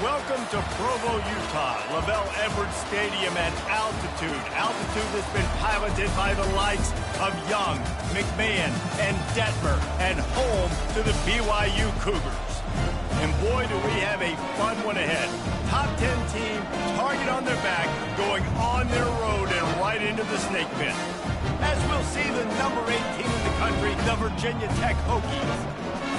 Welcome to Provo, Utah, LaBelle Edwards Stadium at altitude. Altitude that's been piloted by the likes of Young, McMahon, and Detmer, and home to the BYU Cougars. And boy, do we have a fun one ahead. Top 10 team, target on their back, going on their road and right into the snake pit. As we'll see the number 8 team in the country, the Virginia Tech Hokies,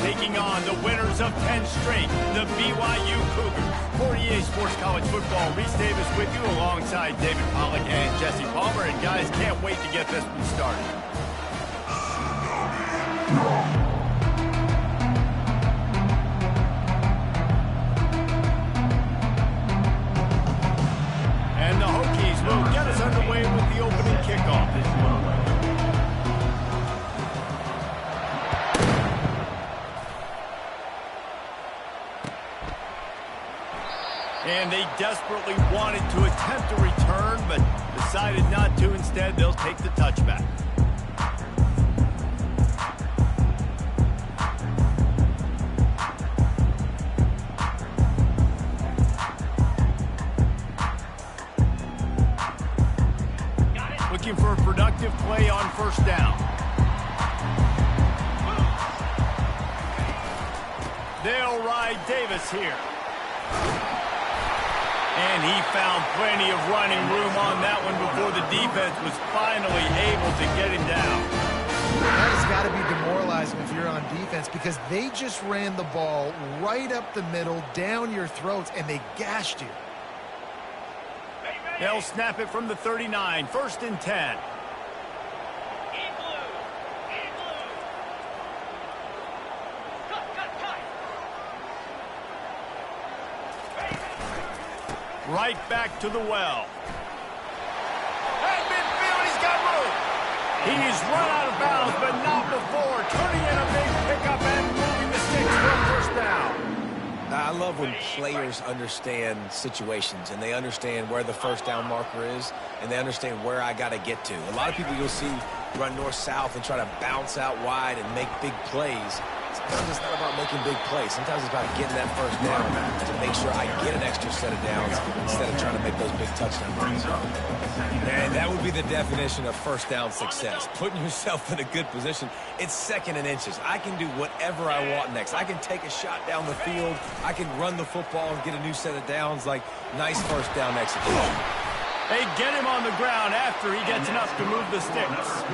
taking on the winners of 10 straight, the BYU Cougars. For EA Sports College Football, Reese Davis with you alongside David Pollack and Jesse Palmer. And guys, can't wait to get this one started. And the Hokies will get us underway with the opening kickoff. And they desperately wanted to attempt a return, but decided not to. Instead, they'll take the touchback. Looking for a productive play on first down. They'll ride Davis here. And he found plenty of running room on that one before the defense was finally able to get him down. That has got to be demoralizing if you're on defense, because they just ran the ball right up the middle, down your throats, and they gashed you. They'll snap it from the 39, 1st and 10. Right back to the well. At midfield, he's got room. He's run out of bounds, but not before. Turning in a big pickup and moving the sticks for a first down. I love when players understand situations and they understand where the first down marker is and they understand where I got to get to. A lot of people you'll see run north-south and try to bounce out wide and make big plays. Sometimes it's not about making big plays. Sometimes it's about getting that first down to make sure I get an extra set of downs instead of trying to make those big touchdown runs. And that would be the definition of first down success. Putting yourself in a good position. It's 2nd and inches. I can do whatever I want next. I can take a shot down the field. I can run the football and get a new set of downs. Like, nice first down execution. They get him on the ground after he gets enough to move the sticks.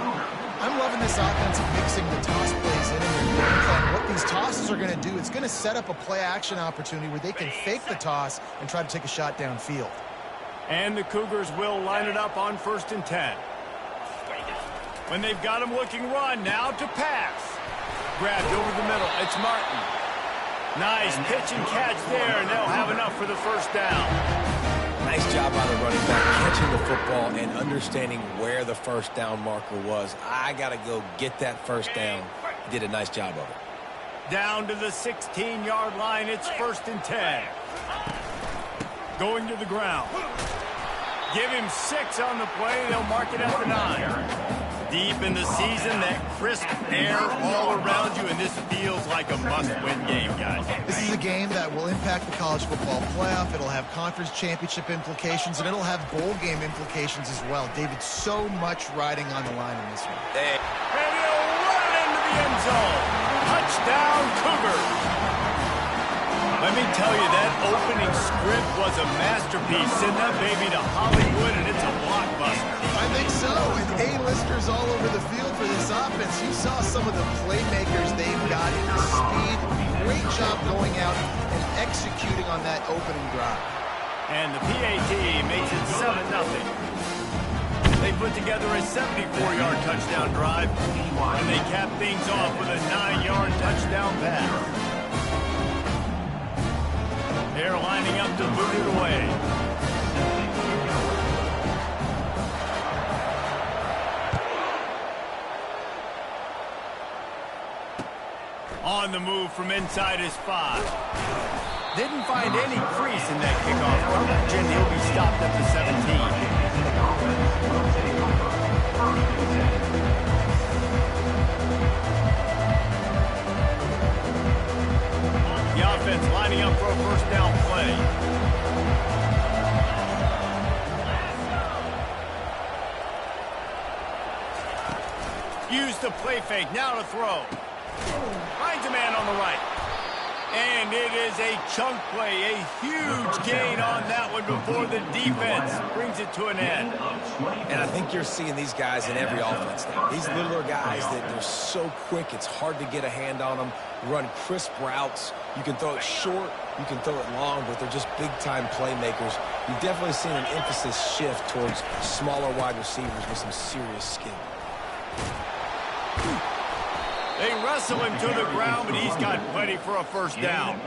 I'm loving this offense of mixing the toss plays in their game plan. What these tosses are going to do, it's going to set up a play-action opportunity where they can fake the toss and try to take a shot downfield. And the Cougars will line it up on 1st and 10. When they've got him looking run, now to pass. Grabbed over the middle. It's Martin. Nice pitch and catch there, and they'll have enough for the first down. Nice job by the running back, catching the football and understanding where the first down marker was. I got to go get that first down. He did a nice job of it. Down to the 16-yard line, it's 1st and 10. Going to the ground. Give him 6 on the play, they'll mark it at the 9. Deep in the season, that crisp air all around you, and this feels like a must-win game, guys. This is a game that will impact the college football playoff. It'll have conference championship implications, and it'll have bowl game implications as well. David, so much riding on the line in this one. And he'll run it into the end zone. Touchdown, Cougars. Let me tell you, that opening script was a masterpiece. Send that baby to Hollywood, and it's a blockbuster. I think so, and A-listers all over the field for this offense. You saw some of the playmakers they've got in the speed. Great job going out and executing on that opening drive. And the PAT makes it 7-0. They put together a 74-yard touchdown drive, and they cap things off with a 9-yard touchdown pass. They're lining up to boot it away. On the move from inside his 5. Didn't find any crease in that kickoff coverage, and he'll be stopped at the 17. The offense line lining up for a first down play. Use the play fake. Now to throw. Finds a man on the right. And it is a chunk play, a huge gain on that one before the defense brings it to an end. And I think you're seeing these guys in every offense now. These littler guys, that they're so quick, it's hard to get a hand on them. Run crisp routes. You can throw it short, you can throw it long, but they're just big-time playmakers. You've definitely seen an emphasis shift towards smaller wide receivers with some serious skill. They wrestle him to the ground, but he's got plenty for a first down.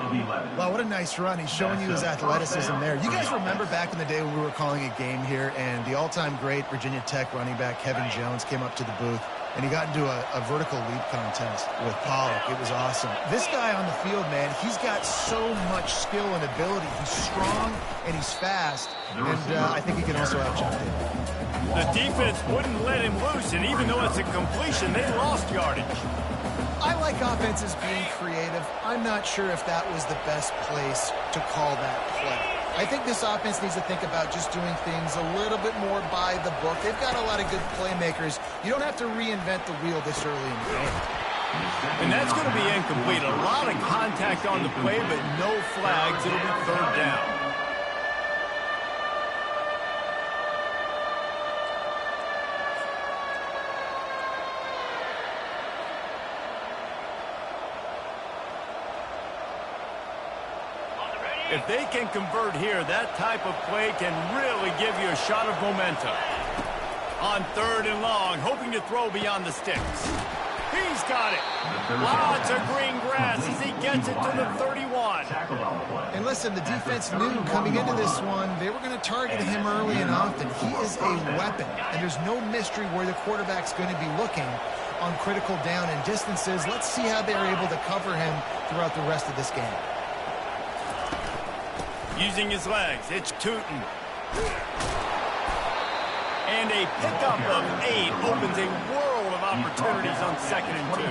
Wow, what a nice run. He's showing you his athleticism there. You guys remember back in the day when we were calling a game here, and the all-time great Virginia Tech running back Kevin Jones came up to the booth, and he got into a vertical leap contest with Pollock. It was awesome. This guy on the field, man, he's got so much skill and ability. He's strong, and he's fast, and I think he can also out-jump it. The defense wouldn't let him loose, and even though it's a completion, they lost yardage. I like offenses being creative. I'm not sure if that was the best place to call that play. I think this offense needs to think about just doing things a little bit more by the book. They've got a lot of good playmakers. You don't have to reinvent the wheel this early in the game. And that's going to be incomplete. A lot of contact on the play, but no flags. It'll be third down. If they can convert here, that type of play can really give you a shot of momentum. On third and long, hoping to throw beyond the sticks. He's got it. Lots of green grass as he gets it to the 31. And listen, the defense knew coming into this one, they were going to target him early and often. He is a weapon, and there's no mystery where the quarterback's going to be looking on critical down and distances. Let's see how they're able to cover him throughout the rest of this game. Using his legs, it's Tootin. And a pickup of 8 opens a world of opportunities on 2nd and 2.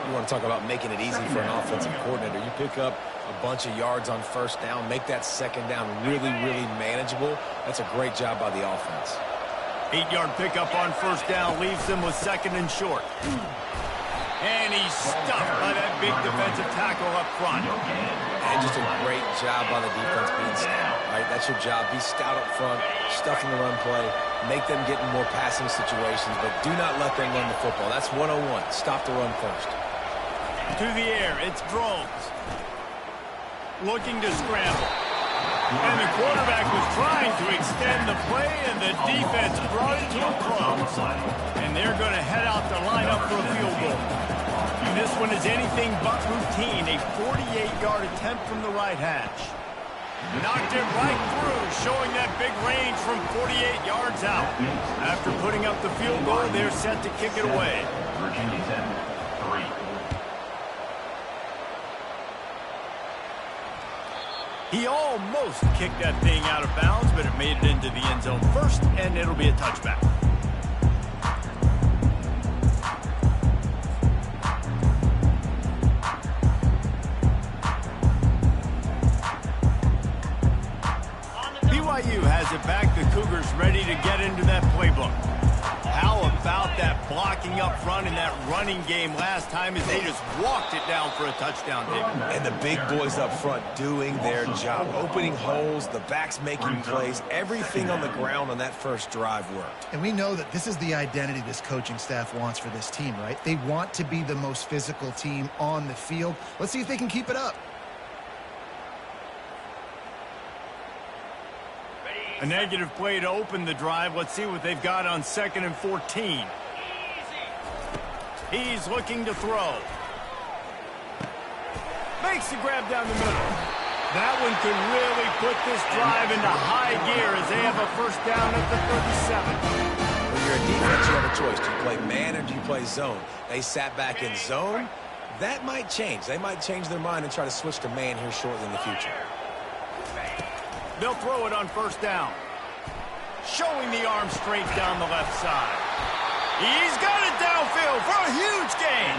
You want to talk about making it easy for an offensive coordinator. You pick up a bunch of yards on first down, make that second down really, really manageable. That's a great job by the offense. 8-yard pickup on first down leaves them with 2nd and short. And he's stuffed by that big defensive tackle up front. And just a great job by the defense being stout, right? That's your job. Be stout up front, stuff in the run play, make them get in more passing situations, but do not let them run the football. That's 101. Stop the run first. To the air, it's Drones. Looking to scramble. And the quarterback was trying to extend the play, and the defense brought it to a close. And they're going to head out to line up for a field goal. And this one is anything but routine. A 48-yard attempt from the right hash. Knocked it right through, showing that big range from 48 yards out. After putting up the field goal, they're set to kick it away. Virginia Tech, 3. He almost kicked that thing out of bounds, but it made it into the end zone first, and it'll be a touchback. BYU has it back. The Cougars ready to get into that playbook. How about that blocking up front in that running game last time as they just walked it down for a touchdown, David? And the big boys up front doing their job. Opening holes, the backs making plays. Everything on the ground on that first drive worked. And we know that this is the identity this coaching staff wants for this team, right? They want to be the most physical team on the field. Let's see if they can keep it up. A negative play to open the drive. Let's see what they've got on 2nd and 14. He's looking to throw. Makes the grab down the middle. That one could really put this drive into high gear as they have a first down at the 37. When you're a defense, you have a choice. Do you play man or do you play zone? They sat back in zone. That might change. They might change their mind and try to switch to man here shortly in the future. They'll throw it on first down. Showing the arm straight down the left side. He's got it downfield for a huge gain.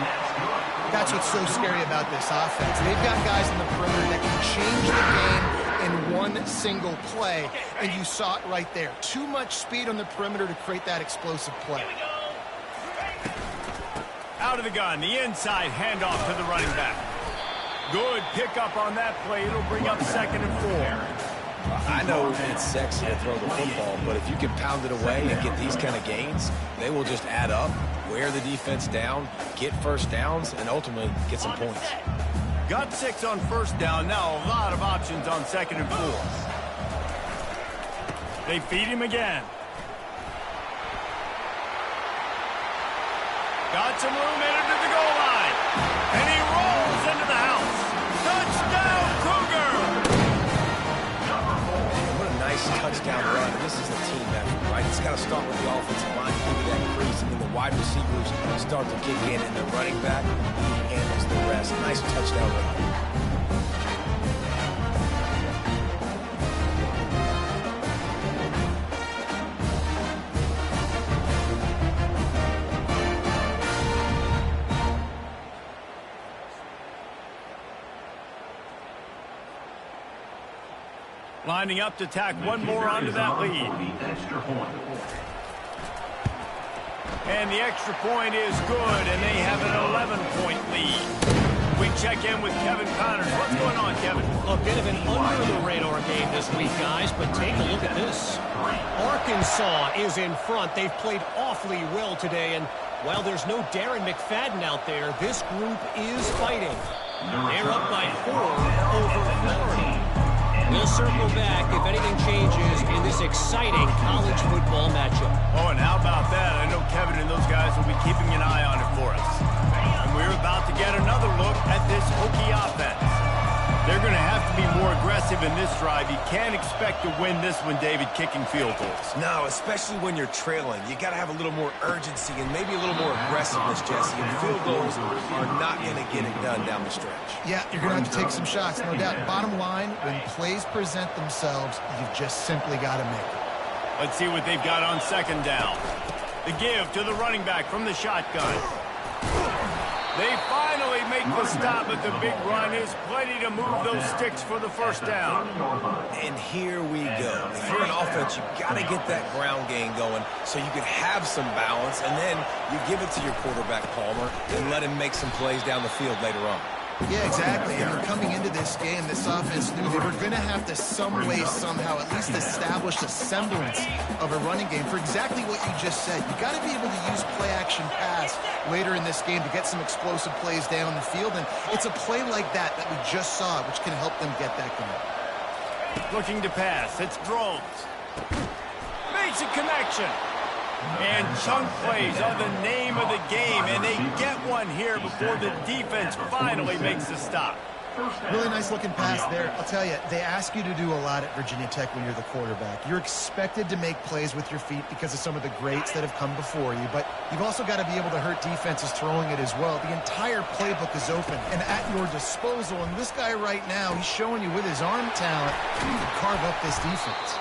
That's what's so scary about this offense. They've got guys in the perimeter that can change the game in one single play, and you saw it right there. Too much speed on the perimeter to create that explosive play. Out of the gun, the inside handoff to the running back. Good pickup on that play. It'll bring up 2nd and 4. I know it's sexy to throw the football, but if you can pound it away and get these kind of gains, they will just add up, wear the defense down, get first downs, and ultimately get some points. Got 6 on 1st down. Now a lot of options on 2nd and 4. They feed him again. Got some room headed to the goal line. And he rolls into the house. Touchdown, Cougar! What a nice touchdown run. This is a team effort, right? It's got to start with the offensive line to give you that crease, and then the wide receivers start to kick in, and the running back handles the rest. Nice touchdown run. Lining up to tack one more onto that lead. And the extra point is good, and they have an 11-point lead. We check in with Kevin Connors. What's going on, Kevin? A bit of an under-the-radar game this week, guys, but take a look at this. Arkansas is in front. They've played awfully well today, and while there's no Darren McFadden out there, this group is fighting. They're up by 4 over Florida. We'll circle back if anything changes in this exciting college football matchup. Oh, and how about that? I know Kevin and those guys will be keeping an eye on it for us. And we're about to get another look at this Hokie offense. They're going to have to be more aggressive in this drive. You can't expect to win this one, David, kicking field goals. No, especially when you're trailing. You got to have a little more urgency and maybe a little more aggressiveness, Jesse. And field goals are not going to get it done down the stretch. Yeah, you're going to have to take some shots, no doubt. Bottom line, when plays present themselves, you've just simply got to make it. Let's see what they've got on 2nd down. The give to the running back from the shotgun. They finally make the stop, but the big run is plenty to move those sticks for the 1st down. And here we go. If you're an offense, you've got to get that ground game going so you can have some balance, and then you give it to your quarterback, Palmer, and let him make some plays down the field later on. Yeah, exactly. I mean, coming into this game, this offense knew they were going to have to some way, somehow, at least establish a semblance of a running game for exactly what you just said. You got to be able to use play-action pass later in this game to get some explosive plays down the field, and it's a play like that we just saw, which can help them get that going. Looking to pass. It's Drones. Makes a connection. And chunk plays are the name of the game, and they get one here before the defense finally makes the stop. Really nice looking pass there. I'll tell you, they ask you to do a lot at Virginia Tech when you're the quarterback. You're expected to make plays with your feet because of some of the greats that have come before you, but you've also got to be able to hurt defenses throwing it as well. The entire playbook is open and at your disposal, and this guy right now, he's showing you with his arm talent, he can carve up this defense.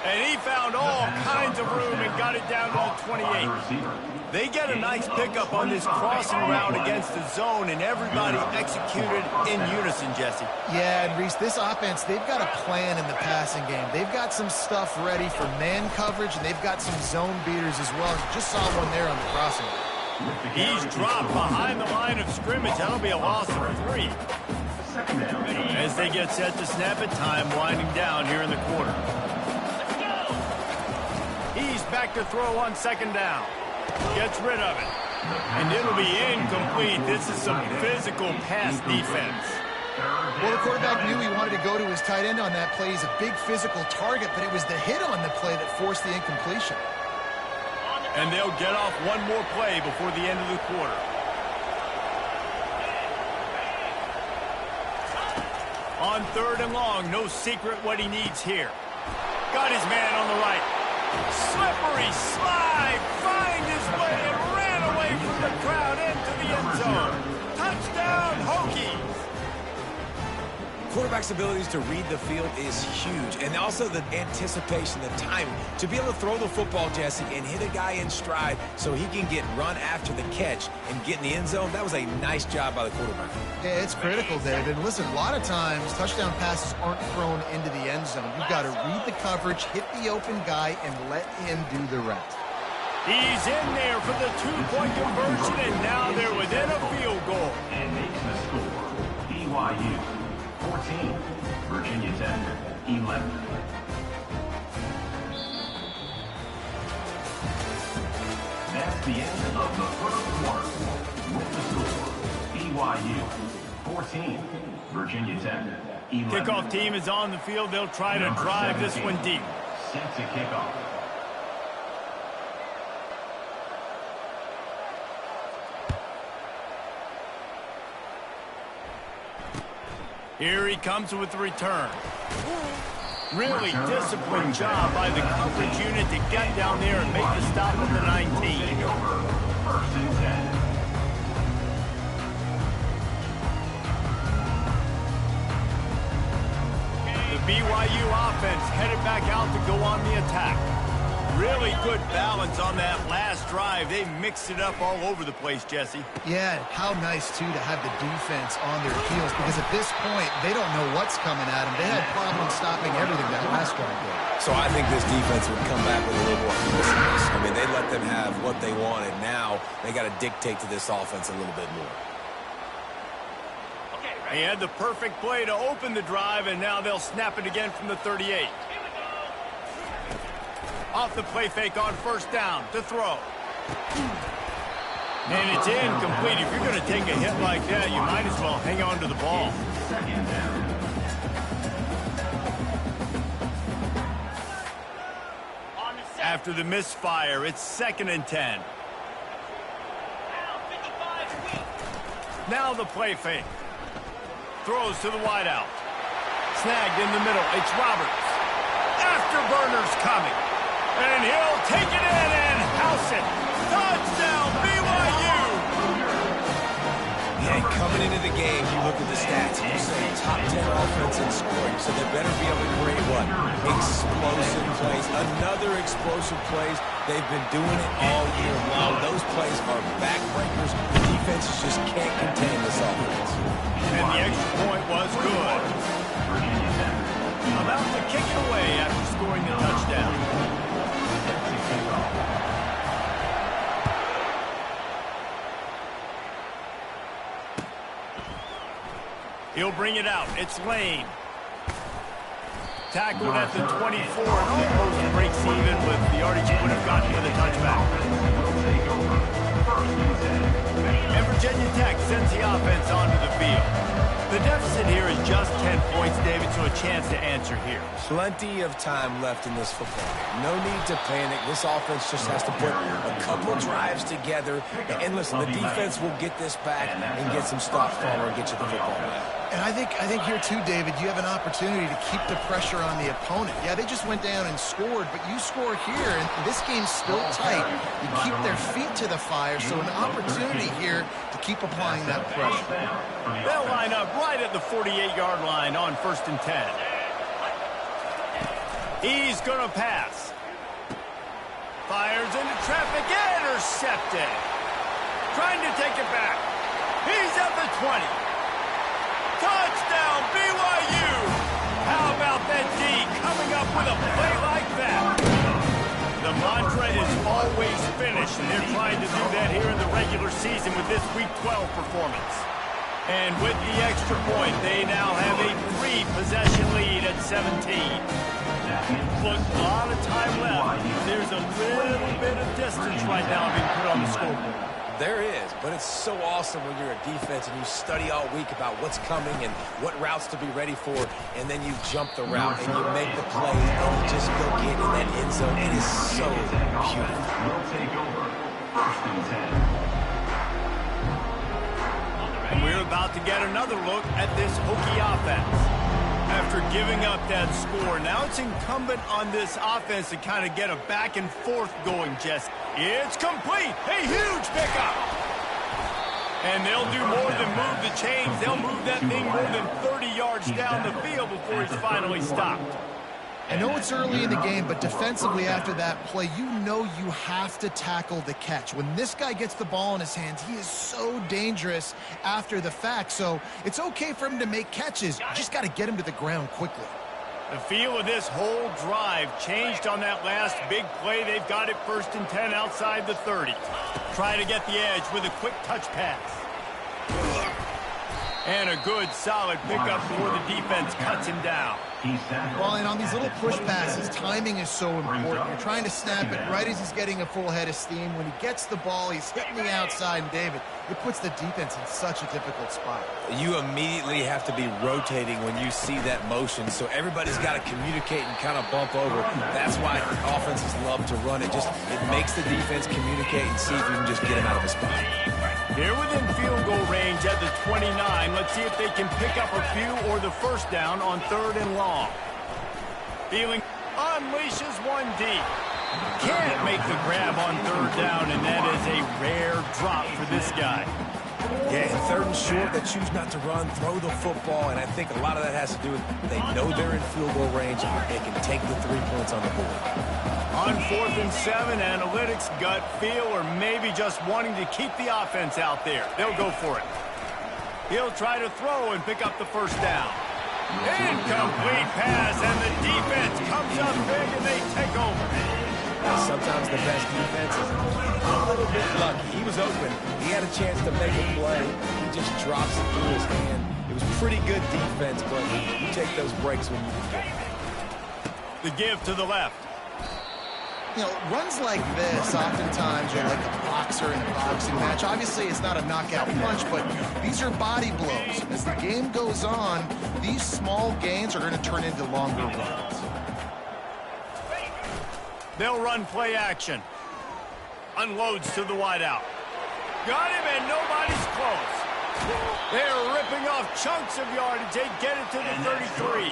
And he found all kinds of room and got it down to the 28. They get a nice pickup on this crossing route against the zone, and everybody executed in unison, Jesse. Yeah, and Reese, this offense, they've got a plan in the passing game. They've got some stuff ready for man coverage, and they've got some zone beaters as well. Just saw one there on the crossing route. He's dropped behind the line of scrimmage. That'll be a loss of 3. As they get set to snap it, time winding down here in the quarter. He's back to throw on 2nd down. Gets rid of it. And it'll be incomplete. This is some physical pass defense. Well, the quarterback knew he wanted to go to his tight end on that play. He's a big physical target, but it was the hit on the play that forced the incompletion. And they'll get off one more play before the end of the quarter. On 3rd and long, no secret what he needs here. Got his man on the right. Slippery slide, find his way and ran away from the crowd into the end zone. Touchdown, Hokies! quarterback's abilities to read the field is huge. And also the anticipation, the timing. To be able to throw the football, Jesse, and hit a guy in stride so he can get run after the catch and get in the end zone, that was a nice job by the quarterback. Yeah, it's critical, David. And listen, a lot of times touchdown passes aren't thrown into the end zone. You've got to read the coverage, hit the open guy, and let him do the rest. He's in there for the two-point conversion, and now they're within a field goal. And making the score, BYU 14, Virginia Tech 11. That's the end of the first quarter. With the score, BYU 14, Virginia Tech 11. Kickoff team is on the field. They'll try to drive this one deep. Set to kick off. Here he comes with the return. Really disciplined job by the coverage unit to get down there and make the stop at the 19. First and 10. The BYU offense headed back out to go on the attack. Really good balance on that last drive. They mixed it up all over the place, Jesse. Yeah, how nice, too, to have the defense on their heels, because at this point, they don't know what's coming at them. They had problems stopping everything that last drive did. So I think this defense would come back with a little more aggressiveness. I mean, they let them have what they wanted. Now they got to dictate to this offense a little bit more. He had the perfect play to open the drive, and now they'll snap it again from the 38. Off the play fake on first down to throw. And it's incomplete. If you're going to take a hit like that, you might as well hang on to the ball. Second down. After the misfire, it's 2nd and 10. Now the play fake. Throws to the wideout. Snagged in the middle. It's Roberts. Afterburner's coming. And he'll take it in and house it. Touchdown, BYU! Yeah, coming into the game, you look at the stats, you say top 10 offense in scoring, so they better be able to create what? Explosive plays. Another explosive plays. They've been doing it all year long. Those plays are backbreakers. The defenses just can't contain this offense. And the extra point was good. About to kick it away after scoring the touchdown. He'll bring it out. It's Lane. Tackled at the 24 and almost breaks even with the yardage he would have gotten with a touchback. And Virginia Tech sends the offense onto the field. The deficit here is just 10 points, David, so a chance to answer here. Plenty of time left in this football game. No need to panic. This offense just has to put a couple drives together. And listen, the defense will get this back and get some stops going and get you the football back. And I think here, too, David, you have an opportunity to keep the pressure on the opponent. Yeah, they just went down and scored, but you score here, and this game's still tight. You keep their feet to the fire, so an opportunity here to keep applying that pressure. They'll line up right at the 48-yard line on 1st and 10. He's going to pass. Fires into traffic, intercepted. Trying to take it back. He's at the 20. Touchdown, BYU! How about that D coming up with a play like that? The mantra is always finish, and they're trying to do that here in the regular season with this Week 12 performance. And with the extra point, they now have a 3-possession lead at 17. Look, a lot of time left. There's a little bit of distance right now being put on the scoreboard. There is, but it's so awesome when you're a defense and you study all week about what's coming and what routes to be ready for, and then you jump the route and you make the play and you just go get in that end zone. It is so beautiful. Will take over. 1st and 10. And we're about to get another look at this Hokie offense. After giving up that score, now it's incumbent on this offense to kind of get a back and forth going, Jess. It's complete. A huge pickup. And they'll do more than move the chains. They'll move that thing more than 30 yards down the field before he's finally stopped. I know it's early in the game, but defensively after that play, you know you have to tackle the catch. When this guy gets the ball in his hands, he is so dangerous after the fact. So it's okay for him to make catches. You just got to get him to the ground quickly. The feel of this whole drive changed on that last big play. They've got it 1st and 10 outside the 30. Try to get the edge with a quick touch pass. And a good, solid pickup before the defense cuts him down. Well, and on these little push passes, timing is so important. You're trying to snap it right as he's getting a full head of steam. When he gets the ball, he's hitting the outside, and David, it puts the defense in such a difficult spot. You immediately have to be rotating when you see that motion, so everybody's got to communicate and kind of bump over. That's why offenses love to run it. It makes the defense communicate and see if you can just get him out of a spot. They're within field goal range at the 29. Let's see if they can pick up a few or the first down on 3rd and long. Feeling unleashes one deep. Can't make the grab on 3rd down, and that is a rare drop for this guy. Yeah, and 3rd and short, they choose not to run, throw the football, and I think a lot of that has to do with they know they're in field goal range. They can take the 3 points on the board. On 4th and 7, analytics, gut feel, or maybe just wanting to keep the offense out there. They'll go for it. He'll try to throw and pick up the first down. Incomplete pass, and the defense comes up big, and they take over. Sometimes the best defense is a little bit lucky. He was open. He had a chance to make a play. He just drops it through his hand. It was pretty good defense, but you take those breaks when you can get them. The give to the left. You know, runs like this oftentimes are like a boxer in a boxing match. Obviously, it's not a knockout punch, but these are body blows. As the game goes on, these small gains are going to turn into longer runs. They'll run play action. Unloads to the wideout. Got him, and nobody's close. They're ripping off chunks of yardage. They get it to the 33.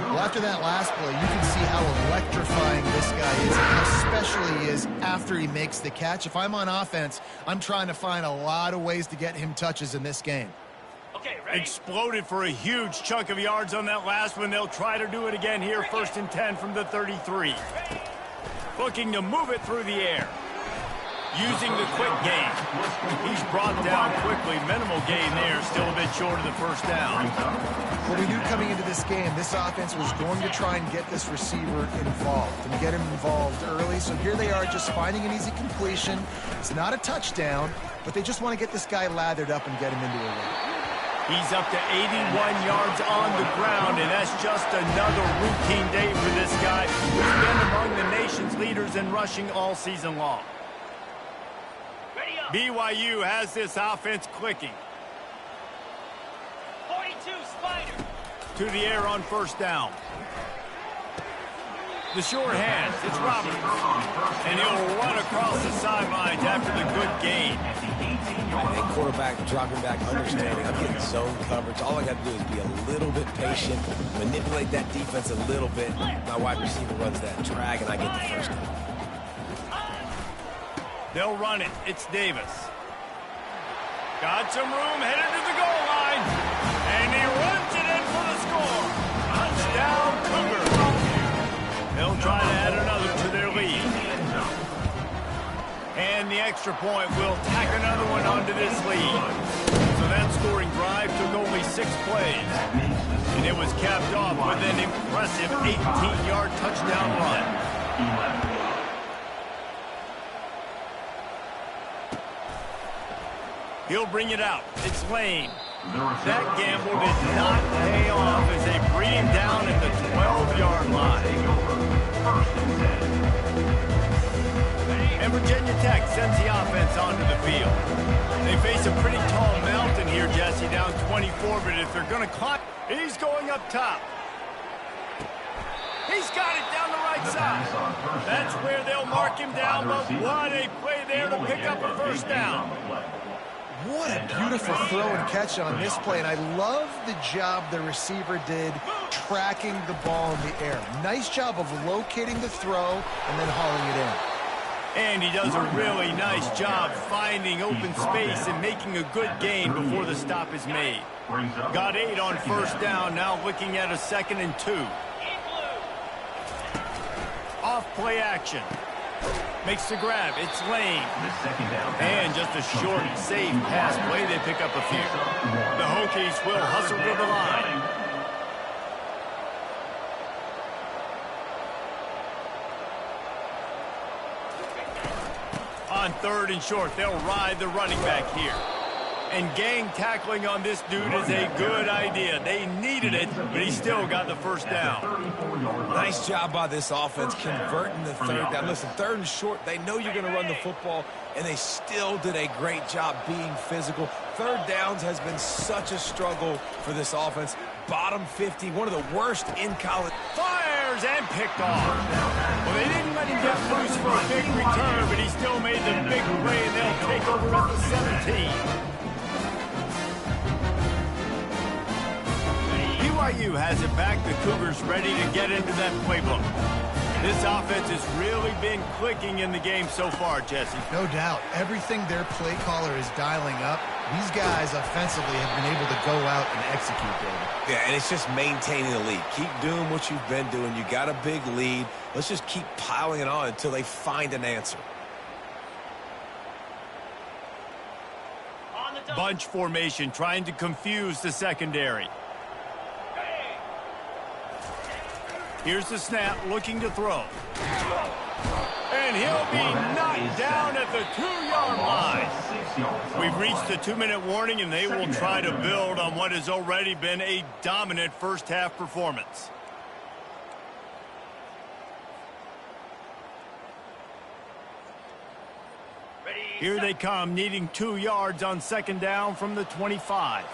Well, after that last play, you can see how electrifying this guy is and how special he is after he makes the catch. If I'm on offense, I'm trying to find a lot of ways to get him touches in this game. Okay, ready? Exploded for a huge chunk of yards on that last one. They'll try to do it again here, 1st and 10 from the 33. Looking to move it through the air. Using the quick gain. He's brought down quickly. Minimal gain there. Still a bit short of the first down. Well, we knew coming into this game, this offense was going to try and get this receiver involved and get him involved early. So here they are just finding an easy completion. It's not a touchdown, but they just want to get this guy lathered up and get him into a run. He's up to 81 yards on the ground, and that's just another routine day for this guy who's been among the nation's leaders in rushing all season long. BYU has this offense clicking. 42 Spider. To the air on 1st down. The short hands, it's Roberts. And he'll run across the sidelines after the good gain. And quarterback dropping back, understanding, I'm getting zone coverage. All I got to do is be a little bit patient, manipulate that defense a little bit. My wide receiver runs that drag, and I get the first down. They'll run it. It's Davis. Got some room, headed to the goal line. And he runs it in for the score. Touchdown, Cougar. They'll try to add another to their lead. And the extra point will tack another one onto this lead. So that scoring drive took only 6 plays. And it was capped off with an impressive 18-yard touchdown run. He'll bring it out. It's Lane. That gamble did not pay off as they bring him down at the 12-yard line. And Virginia Tech sends the offense onto the field. They face a pretty tall mountain here, Jesse, down 24, but if they're going to climb, he's going up top. He's got it down the right side. That's where they'll mark him down, but what a play there to pick up a first down. What a beautiful throw and catch on this play, and I love the job the receiver did tracking the ball in the air. Nice job of locating the throw and then hauling it in. And he does a really nice job finding open space and making a good gain before the stop is made. Got 8 on first down, now looking at a 2nd and 2. Off play action. Makes the grab. It's Lane. And just a short, safe pass play. They pick up a few. The Hokies will hustle to the line. On 3rd and short, they'll ride the running back here. And gang tackling on this dude is a good idea. They needed it, but he still got the first down. Nice job by this offense converting the 3rd down. Listen, 3rd and short, they know you're going to run the football, and they still did a great job being physical. 3rd downs has been such a struggle for this offense. Bottom 50, one of the worst in college. Fires and picked off. Well, they didn't let him get loose for a big return, but he still made the big play, and they'll take over at the 17. BYU has it back. The Cougars ready to get into that playbook. This offense has really been clicking in the game so far, Jesse. No doubt. Everything their play caller is dialing up, these guys offensively have been able to go out and execute, David. Yeah, and it's just maintaining the lead. Keep doing what you've been doing. You got a big lead. Let's just keep piling it on until they find an answer. Bunch formation trying to confuse the secondary. Here's the snap, looking to throw. And he'll be knocked down at the 2-yard line. We've reached the 2-minute warning, and they will try to build on what has already been a dominant first-half performance. Here they come, needing 2 yards on 2nd down from the 25.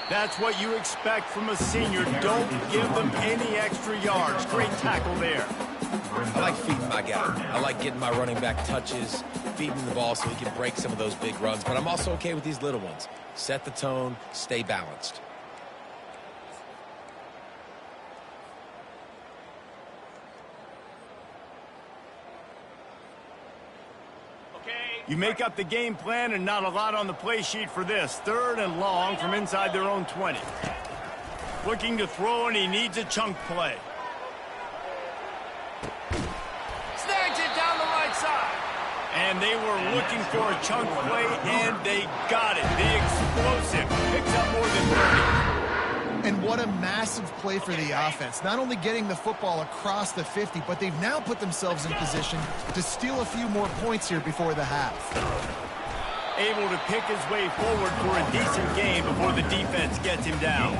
That's what you expect from a senior. Don't give them any extra yards. Great tackle there. I like feeding my guy. I like getting my running back touches, feeding the ball so he can break some of those big runs. But I'm also okay with these little ones. Set the tone, stay balanced. You make up the game plan and not a lot on the play sheet for this. 3rd and long from inside their own 20. Looking to throw, and he needs a chunk play. Snags it down the right side. And they were looking for a chunk play, and they got it. The explosive picks up more than 30. And what a massive play for the offense. Not only getting the football across the 50, but they've now put themselves in position to steal a few more points here before the half. Able to pick his way forward for a decent game before the defense gets him down.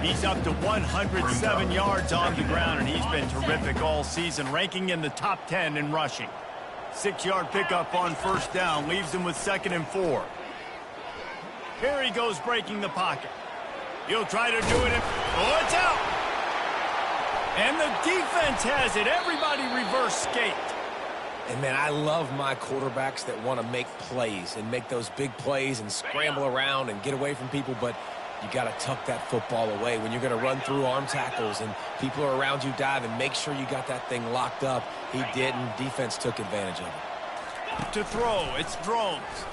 He's up to 107 yards on the ground, and he's been terrific all season, ranking in the top 10 in rushing. 6-yard pickup on first down leaves him with 2nd and 4. Here he goes, breaking the pocket. He'll try to do it. Oh, it's out. And the defense has it. Everybody reverse skate. And, man, I love my quarterbacks that want to make plays and make those big plays and scramble around and get away from people, but you got to tuck that football away. When you're going to run through arm tackles and people are around you diving, make sure you got that thing locked up. He did, and defense took advantage of it. To throw, it's Drones.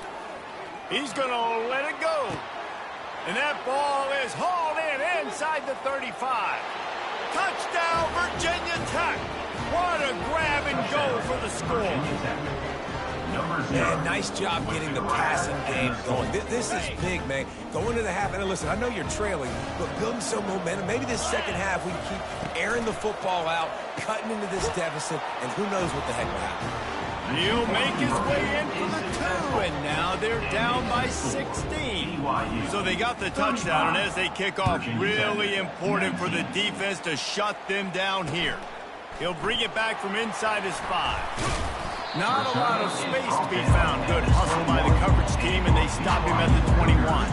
He's going to let it go. And that ball is hauled in inside the 35. Touchdown, Virginia Tech. What a grab and go for the score. Man, nice job getting the passing game going. This is big, man. Going to the half, and listen, I know you're trailing, but building some momentum. Maybe this second half we can keep airing the football out, cutting into this deficit, and who knows what the heck will happen. He'll make his way in for the 2, and now they're down by 16. So they got the touchdown, and as they kick off, really important for the defense to shut them down here. He'll bring it back from inside his 5. Not a lot of space to be found. Good hustle by the coverage team, and they stop him at the 21.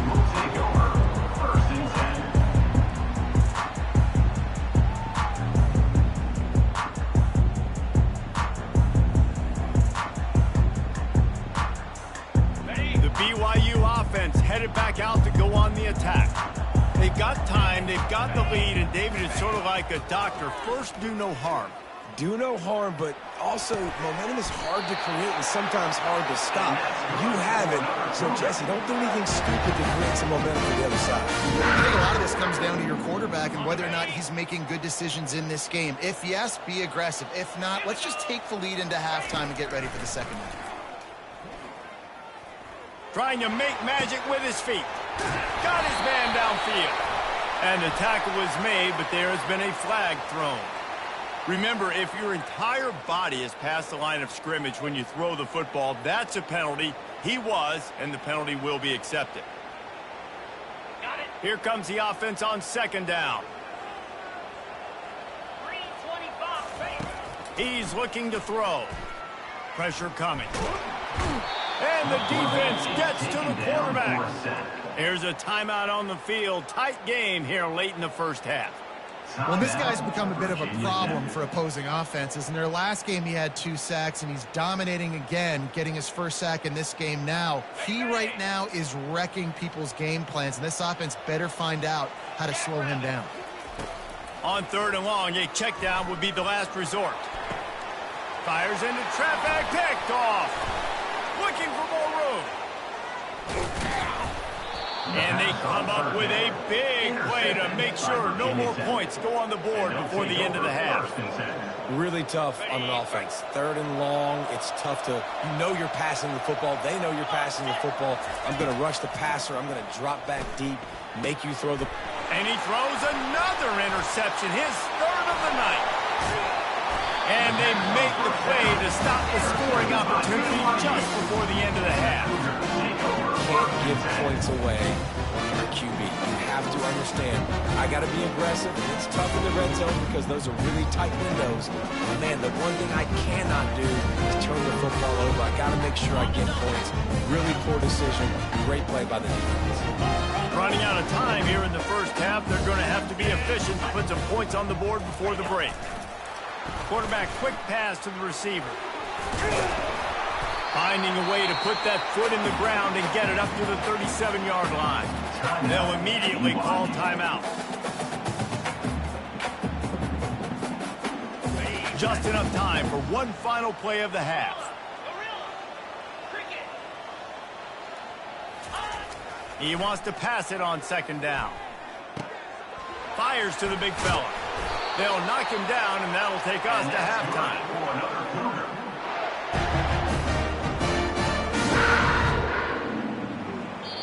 BYU offense headed back out to go on the attack. They've got time, they've got the lead, and David is sort of like a doctor. First, do no harm. Do no harm, but also momentum is hard to create and sometimes hard to stop. You have it, so Jesse, don't do anything stupid to create some momentum on the other side. I think a lot of this comes down to your quarterback and whether or not he's making good decisions in this game. If yes, be aggressive. If not, let's just take the lead into halftime and get ready for the second half. Trying to make magic with his feet. Got his man downfield. And the tackle was made, but there has been a flag thrown. Remember, if your entire body is past the line of scrimmage when you throw the football, that's a penalty. He was, and the penalty will be accepted. Here comes the offense on second down. He's looking to throw. Pressure coming. And the defense gets to the quarterback. There's a timeout on the field. Tight game here late in the first half. Well, this guy's become a bit of a problem for opposing offenses. In their last game, he had 2 sacks, and he's dominating again, getting his first sack in this game now. He right now is wrecking people's game plans, and this offense better find out how to slow him down. On third and long, a check down would be the last resort. Fires into traffic, picked off. Looking for more room. And they come up with a big play to make sure no more points go on the board before the end of the half. Really tough on an offense. Third and long, it's tough to, you know you're passing the football. They know you're passing the football. I'm going to rush the passer. I'm going to drop back deep, make you throw the... And he throws another interception, his third of the night. And they make the play to stop the scoring opportunity just before the end of the half. Can't give points away when you're a QB. You have to understand, I got to be aggressive, and it's tough in the red zone because those are really tight windows. But man, the one thing I cannot do is turn the football over. I got to make sure I get points. Really poor decision. Great play by the defense. Running out of time here in the first half, they're going to have to be efficient to put some points on the board before the break. Quarterback quick pass to the receiver. Finding a way to put that foot in the ground and get it up to the 37-yard line. They'll immediately call timeout. Just enough time for one final play of the half. He wants to pass it on second down. Fires to the big fella. They'll knock him down, and that'll take us to halftime.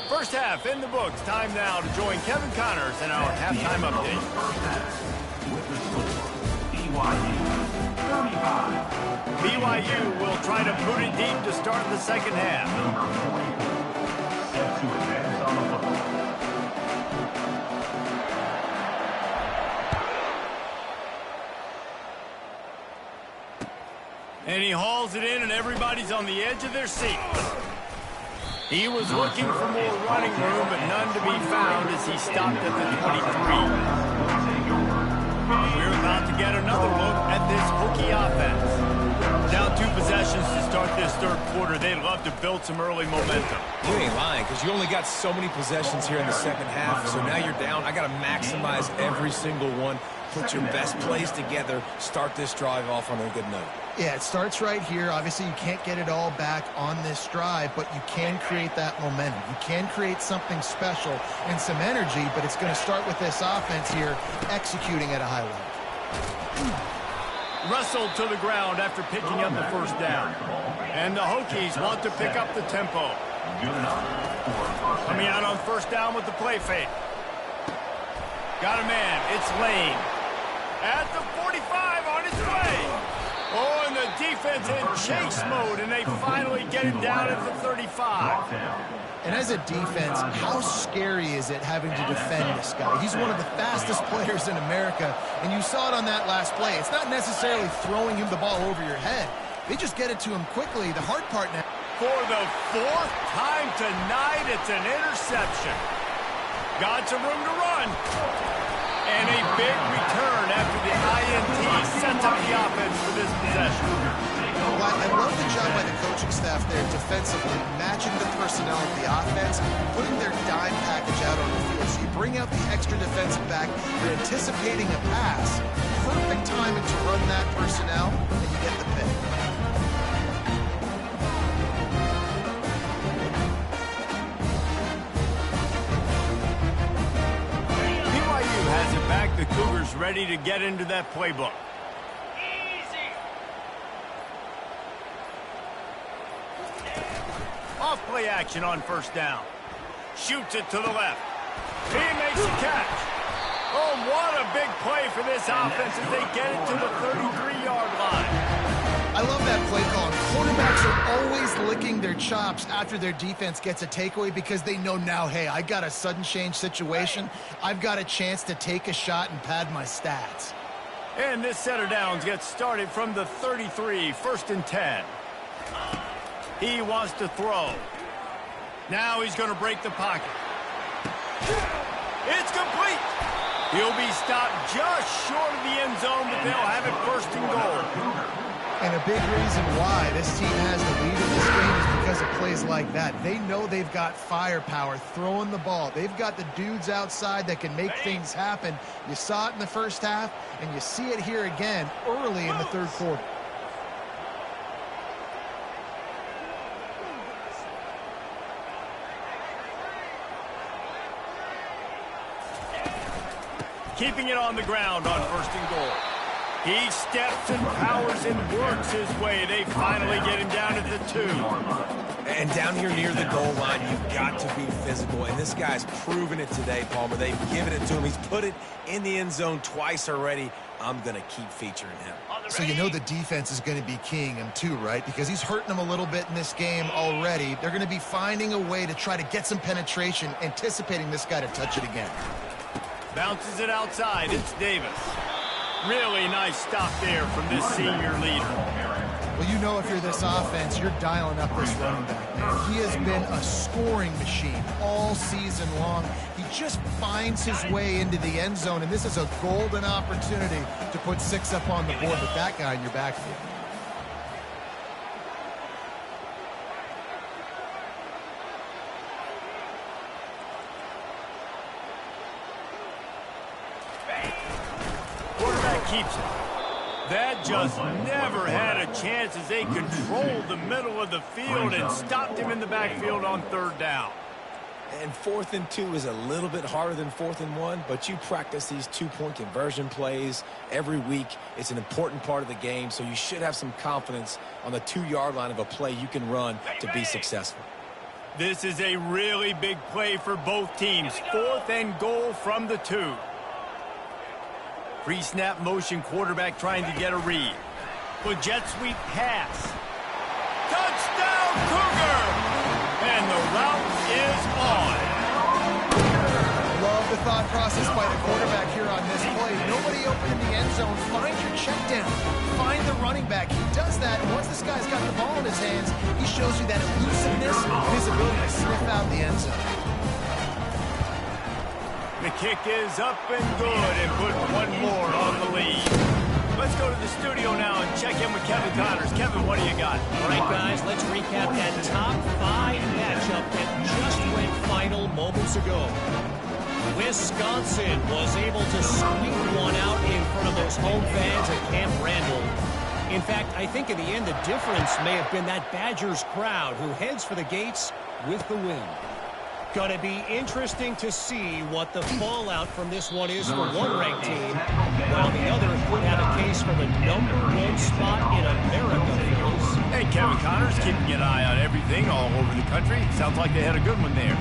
First half in the books. Time now to join Kevin Connors in our halftime update. With the score, BYU will try to boot it deep to start the second half. set to advance on the football. And he hauls it in, and everybody's on the edge of their seat. He was looking for more running room, but none to be found as he stopped at the 23. We're about to get another look at this Hokie offense. Down 2 possessions to start this third quarter. They'd love to build some early momentum. You ain't lying, because you only got so many possessions here in the second half, so now you're down. I got to maximize every single one. Put your best plays together. Start this drive off on a good note. Yeah, it starts right here. Obviously, you can't get it all back on this drive, but you can create that momentum. You can create something special and some energy, but it's going to start with this offense here executing at a high level. Wrestled to the ground after picking up the first down. And the Hokies want to pick up the tempo. Coming out on first down with the play fake. Got a man. It's Lane. At the 45 on his way. Oh, and the defense in chase mode, and they finally get him down at the 35. And as a defense, how scary is it having to defend this guy? He's one of the fastest players in America, and you saw it on that last play. It's not necessarily throwing him the ball over your head. They just get it to him quickly. The hard part now. For the 4th time tonight, it's an interception. Got some room to run. And a big return after the INT sets up the offense for this possession. Well, I love the job by the coaching staff there defensively, matching the personnel of the offense, putting their dime package out on the field. So you bring out the extra defensive back. You're anticipating a pass. Perfect timing to run that personnel, and you get the pick. BYU has it back. The Cougars ready to get into that playbook. Off-play action on first down. Shoots it to the left. He makes the catch. Oh, what a big play for this offense as they get it to the 33-yard line. I love that play call. Quarterbacks are always licking their chops after their defense gets a takeaway because they know now, hey, I got a sudden change situation. I've got a chance to take a shot and pad my stats. And this set of downs gets started from the 33, 1st and 10. He wants to throw. Now he's going to break the pocket. It's complete. He'll be stopped just short of the end zone, but they'll have it 1st and goal. And a big reason why this team has the lead in this game is because of plays like that. They know they've got firepower throwing the ball. They've got the dudes outside that can make things happen. You saw it in the first half, and you see it here again early in the third quarter. Keeping it on the ground on 1st and goal. He steps and powers and works his way. They finally get him down to the 2. And down here near the goal line, you've got to be physical. And this guy's proven it today, Palmer. They've given it to him. He's put it in the end zone twice already. I'm going to keep featuring him. So you know the defense is going to be keying him too, right? Because he's hurting them a little bit in this game already. They're going to be finding a way to try to get some penetration, anticipating this guy to touch it again. Bounces it outside. It's Davis. Really nice stop there from this senior leader. Well, you know if you're this offense, you're dialing up this running back, man. He has been a scoring machine all season long. He just finds his way into the end zone, and this is a golden opportunity to put 6 up on the board with that guy in your backfield. Keeps it. That just never had a chance as they controlled the middle of the field and stopped him in the backfield on 3rd down. And 4th and 2 is a little bit harder than 4th and 1, but you practice these 2-point conversion plays every week. It's an important part of the game, so you should have some confidence on the 2-yard line of a play you can run to be successful. This is a really big play for both teams. 4th and goal from the 2. Pre-snap motion quarterback trying to get a read. With jet sweep pass. Touchdown Cougar! And the route is on. Love the thought process by the quarterback here on this play. Nobody open in the end zone. Find your check down. Find the running back. He does that, and once this guy's got the ball in his hands, he shows you that elusiveness and his ability to sniff out the end zone. The kick is up and good and put one more on the lead. Let's go to the studio now and check in with Kevin Connors. Kevin, what do you got? All right, guys, let's recap that top 5 matchup that just went final moments ago. Wisconsin was able to squeak one out in front of those home fans at Camp Randall. In fact, I think in the end the difference may have been that Badgers crowd who heads for the gates with the win. Going to be interesting to see what the fallout from this one is for one ranked team, while the other could have a case for the #1 spot in America. Hey, Kevin Connors keeping an eye on everything all over the country. Sounds like they had a good one there.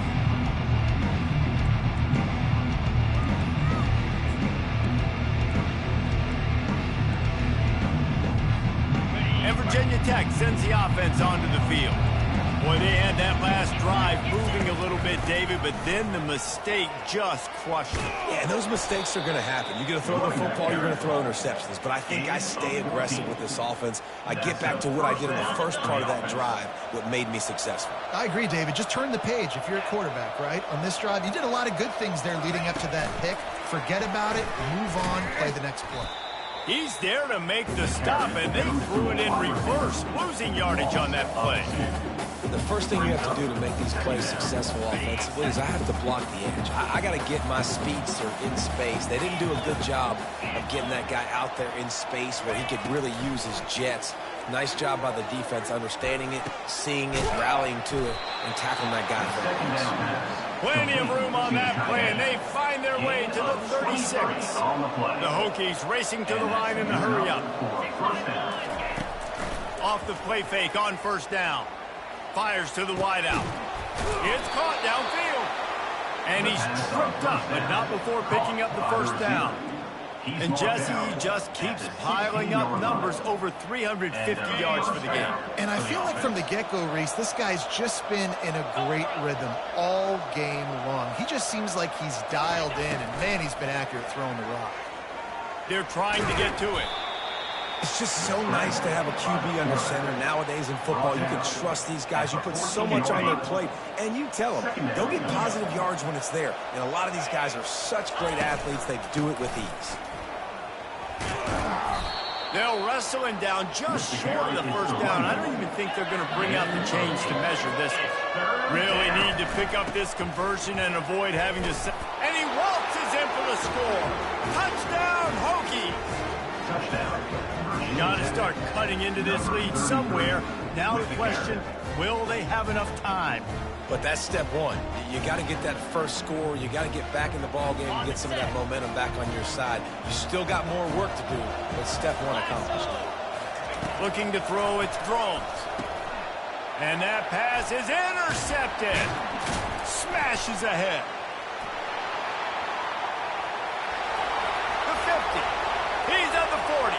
And Virginia Tech sends the offense onto the field. Boy, they had that last drive moving a little bit, David, but then the mistake just crushed it. Yeah, and those mistakes are going to happen. You're going to throw the football, you're going to throw interceptions. But I think I stay aggressive with this offense. I get back to what I did in the first part of that drive, what made me successful. I agree, David. Just turn the page if you're a quarterback, right? On this drive, you did a lot of good things there leading up to that pick. Forget about it, move on, play the next play. He's there to make the stop, and they threw it in reverse, losing yardage on that play. The first thing you have to do to make these plays successful offensively is I have to block the edge. I got to get my speedster in space. They didn't do a good job of getting that guy out there in space where he could really use his jets. Nice job by the defense understanding it, seeing it, rallying to it, and tackling that guy for the pass. Plenty of room on that play, and they find their way to the 36. The Hokies racing to the line in a hurry up. Off the play fake on first down. Fires to the wideout. It's caught downfield. And he's tripped up, but not before picking up the first down. And Jesse just keeps piling up numbers over 350 yards for the game. And I feel like from the get-go, Reese, this guy's just been in a great rhythm all game long. He just seems like he's dialed in, and man, he's been accurate throwing the rock. They're trying to get to it. It's just so nice to have a QB under center. Nowadays in football, you can trust these guys. You put so much on their plate, and you tell them, they'll get positive yards when it's there. And a lot of these guys are such great athletes, they do it with ease. They'll wrestle him down just short of the first down. I don't even think they're going to bring out the chains to measure this one. Really need to pick up this conversion and avoid having to... And he waltzes in for the score. Touchdown, Hokies! You got to start cutting into this lead somewhere. Now the question, will they have enough time? But that's step one. You got to get that first score. You got to get back in the ball game and get some of that momentum back on your side. You still got more work to do, but step one accomplished. Looking to throw, it's thrown. And that pass is intercepted. Smashes ahead. The 50. He's at the 40.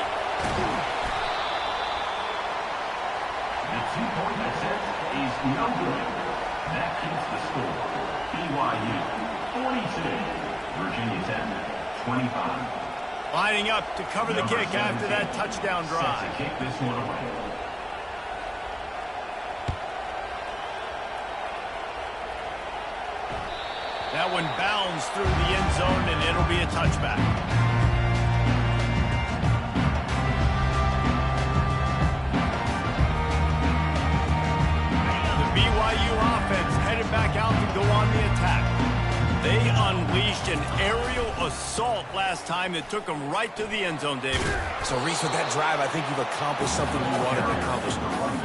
The 2-point attempt is no good. That keeps the score. BYU 42, Virginia Tech 25. Lining up to cover the kick after that touchdown drive. Set to kick this one away. That one bounds through the end zone, and it'll be a touchback. BYU offense headed back out to go on the attack. They unleashed an aerial assault last time that took them right to the end zone, David. So, Reese, with that drive, I think you've accomplished something you wanted to accomplish.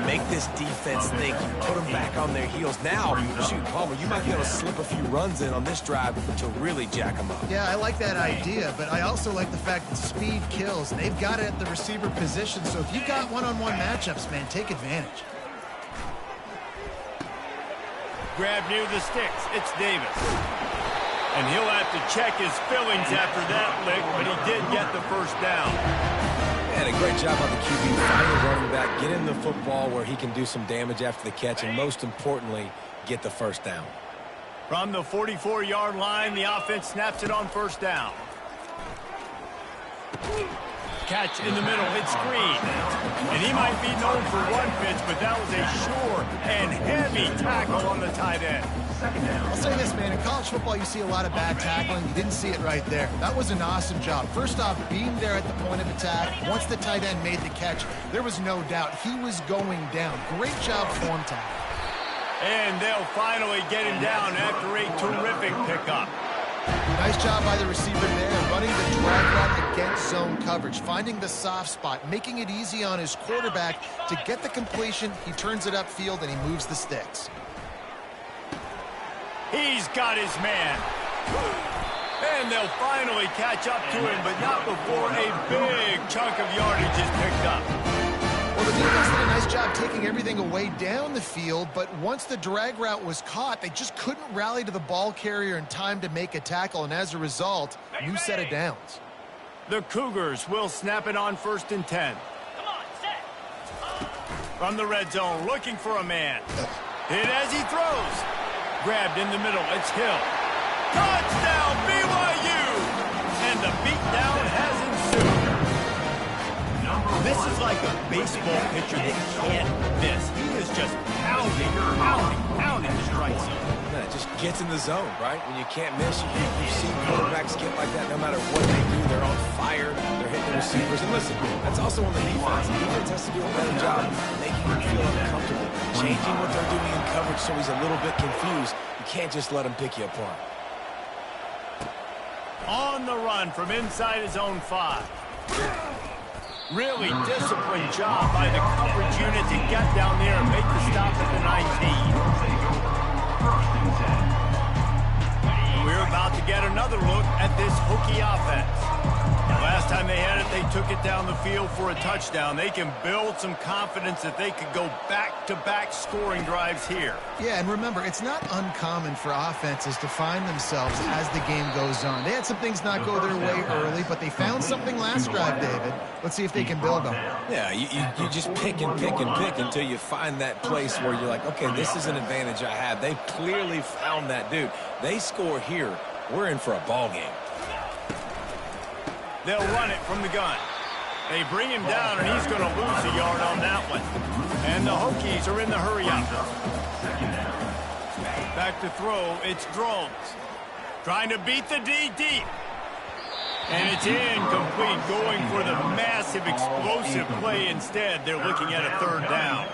Make this defense think. Put them back on their heels. Now, shoot, Palmer, you might be able to slip a few runs in on this drive to really jack them up. Yeah, I like that idea, but I also like the fact that speed kills. They've got it at the receiver position, so if you've got one-on-one matchups, man, take advantage. Grab near the sticks. It's Davis. And he'll have to check his fillings after that lick, but he did get the first down. And a great job on the QB, find the running back, get in the football where he can do some damage after the catch, and most importantly, get the first down. From the 44-yard line, the offense snaps it on first down. Catch in the middle, it's screen. And he might be known for one pitch, but that was a sure and heavy tackle on the tight end. I'll say this, man. In college football, you see a lot of bad tackling. You didn't see it right there. That was an awesome job. First off, being there at the point of attack. Once the tight end made the catch, there was no doubt he was going down. Great job form tackle. And they'll finally get him down after a terrific pickup. Nice job by the receiver there, running the drag route against zone coverage, finding the soft spot, making it easy on his quarterback to get the completion. He turns it upfield, and he moves the sticks. He's got his man. And they'll finally catch up to him, but not before a big chunk of yardage is picked up. Well, the defense did a nice job taking everything away down the field, but once the drag route was caught, they just couldn't rally to the ball carrier in time to make a tackle, and as a result, new set of downs. The Cougars will snap it on 1st and 10. From the red zone, looking for a man. Hit as he throws. Grabbed in the middle, it's Hill. Touchdown, BYU! And the beatdown has ensued. This is like a baseball pitcher that can't miss. He is just pounding the strike zone. Yeah, it just gets in the zone, right? When you can't miss, you see quarterbacks get like that. No matter what they do, they're on fire. They're hitting the receivers. And listen, that's also on the defense. The defense has to do a better job making him feel uncomfortable, changing what they're doing in coverage so he's a little bit confused. You can't just let him pick you apart. On the run from inside his own 5. Really disciplined job by the coverage unit to get down there and make the stop at the 19. We're about to get another look at this Hokie offense. Last time they had it, they took it down the field for a touchdown. They can build some confidence that they could go back-to-back scoring drives here. Yeah, and remember, it's not uncommon for offenses to find themselves as the game goes on. They had some things not go their way early, but they found something last drive, David. Let's see if they can build on it. Yeah, you just pick and pick and pick until you find that place where you're like, okay, this is an advantage I have. They clearly found that dude. They score here, we're in for a ball game. They'll run it from the gun. They bring him down, and he's going to lose a yard on that one. And the Hokies are in the hurry-up. Back to throw, it's Drones. Trying to beat the D deep. And it's incomplete, going for the massive, explosive play instead. They're looking at a 3rd down.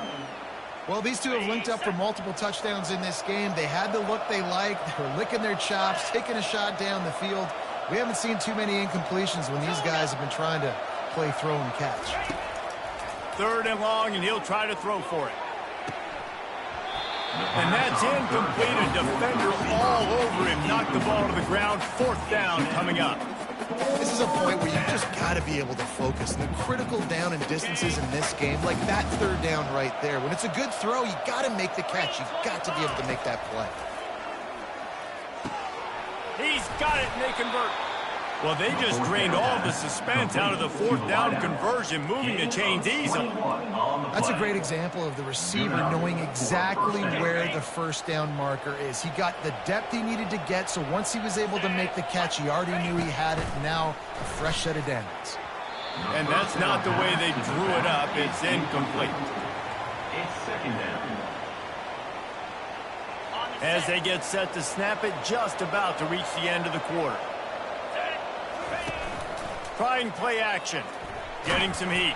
Well, these two have linked up for multiple touchdowns in this game. They had the look they liked. They were licking their chops, taking a shot down the field. We haven't seen too many incompletions when these guys have been trying to play throw and catch. 3rd and long, and he'll try to throw for it. And that's incomplete. A defender all over him. Knocked the ball to the ground. 4th down coming up. This is a point where you just got to be able to focus. The critical down and distances in this game, like that 3rd down right there. When it's a good throw, you got to make the catch. You've got to be able to make that play. He's got it, and they convert. Well, they just drained all the suspense out of the 4th down conversion, moving the chains easily. That's a great example of the receiver knowing exactly where the 1st down marker is. He got the depth he needed to get, so once he was able to make the catch, he already knew he had it. Now, a fresh set of downs. And that's not the way they drew it up. It's incomplete. It's 2nd down. As they get set to snap it, just about to reach the end of the quarter. Trying play action. Getting some heat.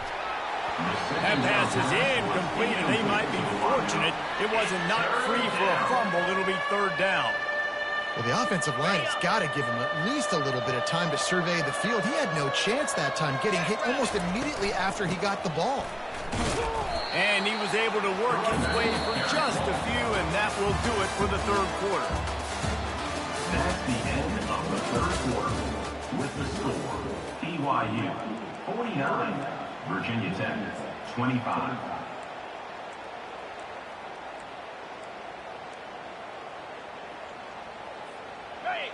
That pass is incomplete, and they might be fortunate it wasn't knocked free for a fumble. It'll be 3rd down. Well, the offensive line has got to give him at least a little bit of time to survey the field. He had no chance that time, getting hit almost immediately after he got the ball. And he was able to work his way for just a few, and that will do it for the 3rd quarter. That's the end of the 3rd quarter. With the score, BYU 49, Virginia Tech 25.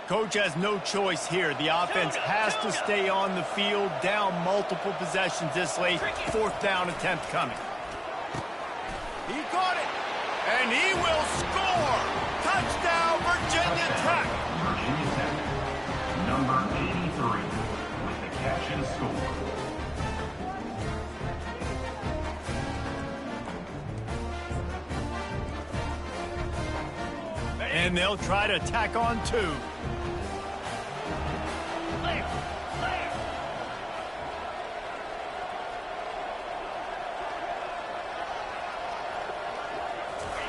Coach has no choice here. The offense has to stay on the field, down multiple possessions this late. 4th down attempt coming. He caught it, and he will score. Touchdown, Virginia Tech. Virginia Tech, number 83, with the catch and score. And they'll try to tack on 2.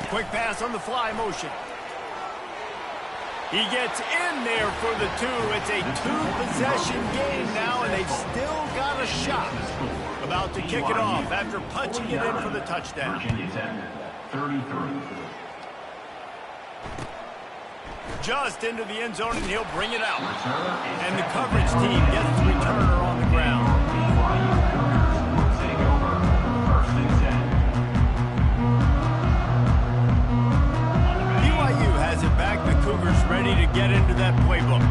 Quick pass on the fly motion. He gets in there for the 2. It's a 2-possession game now, and they've still got a shot. About to kick it off after punching it in for the touchdown. Virginia Tech, 33. Just into the end zone, and he'll bring it out. And the coverage team gets the returner on the ground. Take over, 1st and 10. BYU has it back. The Cougars ready to get into that playbook.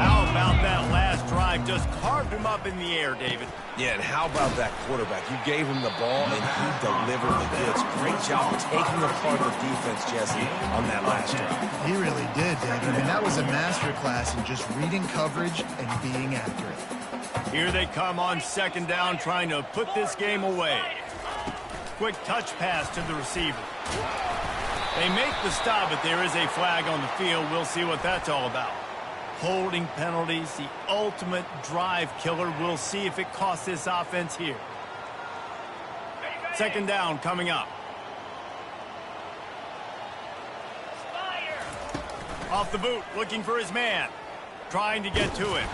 How about that last drive? Just carved him up in the air, David. Yeah, and how about that quarterback? You gave him the ball, and he delivered the goods. Great job taking apart the defense, Jesse, on that last drive. He really did, David. I mean, that was a masterclass in just reading coverage and being accurate. Here they come on 2nd down, trying to put this game away. Quick touch pass to the receiver. They make the stop, but there is a flag on the field. We'll see what that's all about. Holding penalties, the ultimate drive killer. We'll see if it costs this offense here. Second down coming up. Off the boot, looking for his man. Trying to get to it.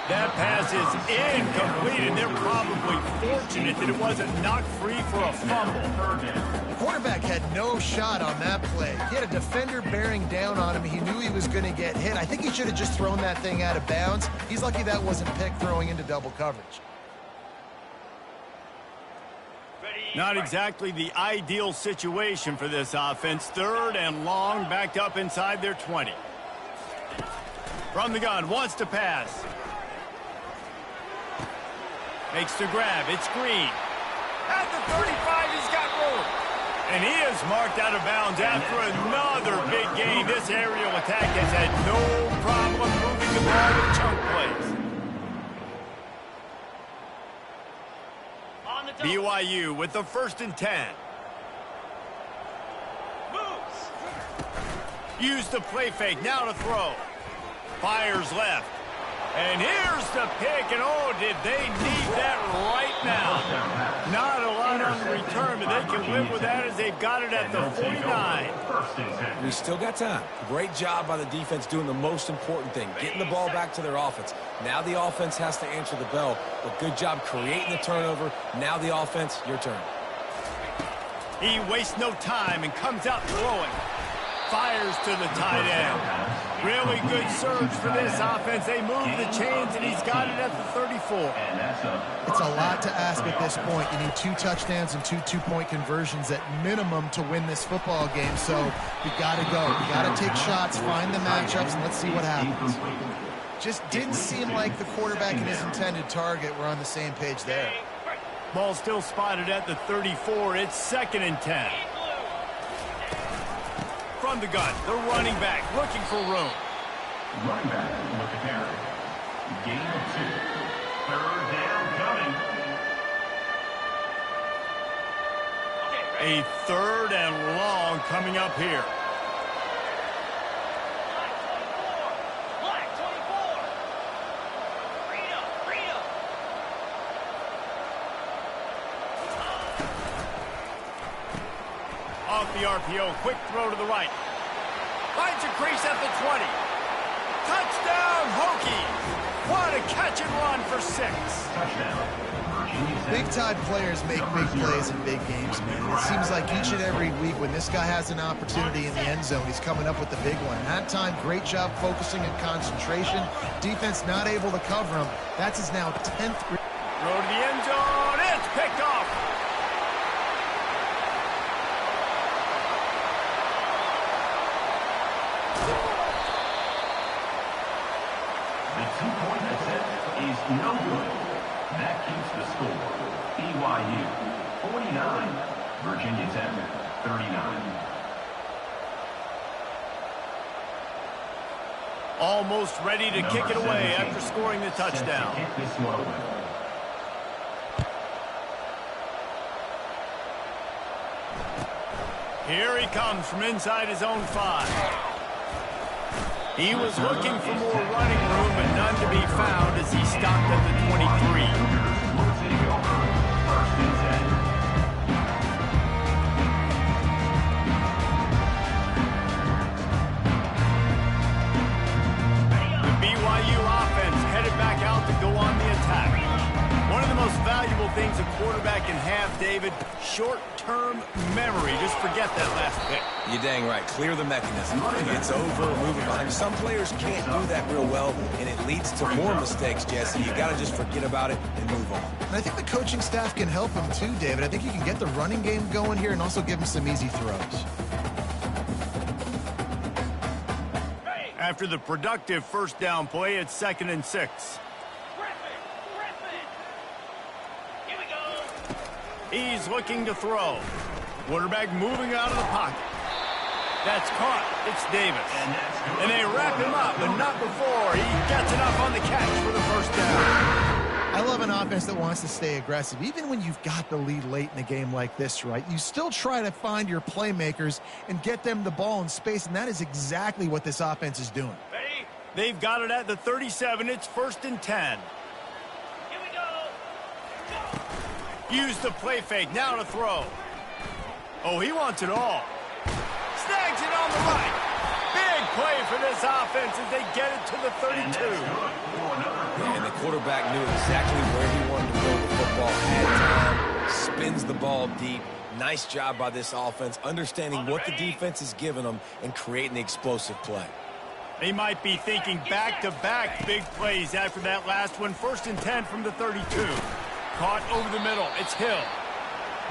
That pass is incomplete, and they're probably fortunate that it wasn't knocked free for a fumble. The quarterback had no shot on that play. He had a defender bearing down on him. He knew he was going to get hit. I think he should have just thrown that thing out of bounds. He's lucky that wasn't picked throwing into double coverage. Not exactly the ideal situation for this offense. Third and long, backed up inside their 20. From the gun, wants to pass. Makes the grab. It's Green. At the 35, he's got room. And he is marked out of bounds after another big gain. This aerial attack has had no problem moving the ball with chunk plays. BYU with the 1st and 10. Moves. Use the play fake. Now to throw. Fires left. And here's the pick, and oh, did they need that right now. Not a lot on the return, but they can live with that as they've got it at the 49. We still got time. Great job by the defense doing the most important thing, getting the ball back to their offense. Now the offense has to answer the bell, but good job creating the turnover. Now the offense, your turn. He wastes no time and comes out throwing. Fires to the tight end. Really good surge for this offense. They move the chains, and he's got it at the 34. It's a lot to ask at this point. You need 2 touchdowns and 2 two-point conversions at minimum to win this football game. So you got to go. You got to take shots, find the matchups, and let's see what happens. Just didn't seem like the quarterback and his intended target were on the same page there. Ball still spotted at the 34. It's 2nd and 10. From the gun, the running back looking for room. Running back with the carry. Gain of 2. 3rd down coming. A 3rd and long coming up here. Black 24. Freedom. Off the RPO, quick throw to the right. Finds a crease at the 20. Touchdown, Hokies! What a catch and run for 6. Big-time players make big plays in big games, man. And it seems like each and every week when this guy has an opportunity in the end zone, he's coming up with the big one. That time, great job focusing and concentration. Defense not able to cover him. That's his now 10th. Throw to the end zone. It's picked off. The 2-point attempt is no good. That keeps the score. BYU 49, Virginia Tech 39. Almost ready to kick it away after scoring the touchdown. Kick this one away. Here he comes from inside his own 5. He was looking for more running room, but none to be found as he stopped at the 23. The BYU offense headed back out to go on the attack. One of the most valuable things a quarterback can have, David, short-term memory. Just forget that last pick. You're dang right. Clear the mechanism. It's over, moving behind. Some players can't do that real well, and it leads to more mistakes, Jesse. You got to just forget about it and move on. And I think the coaching staff can help him too, David. I think you can get the running game going here and also give him some easy throws. After the productive first down play, it's 2nd and 6. He's looking to throw. Quarterback moving out of the pocket. That's caught. It's Davis. And they wrap him up, but not before he gets enough on the catch for the first down. I love an offense that wants to stay aggressive. Even when you've got the lead late in a game like this, right, you still try to find your playmakers and get them the ball in space, and that is exactly what this offense is doing. They've got it at the 37. It's 1st and 10. Here we go. Use the play fake. Now to throw. Oh, he wants it all. Snags it on the right. Big play for this offense as they get it to the 32. And the quarterback knew exactly where he wanted to throw the football, had time, spins the ball deep. Nice job by this offense, understanding what the defense is giving them and creating the explosive play. They might be thinking back-to-back big plays after that last one. 1st and 10 from the 32. Caught over the middle. It's Hill.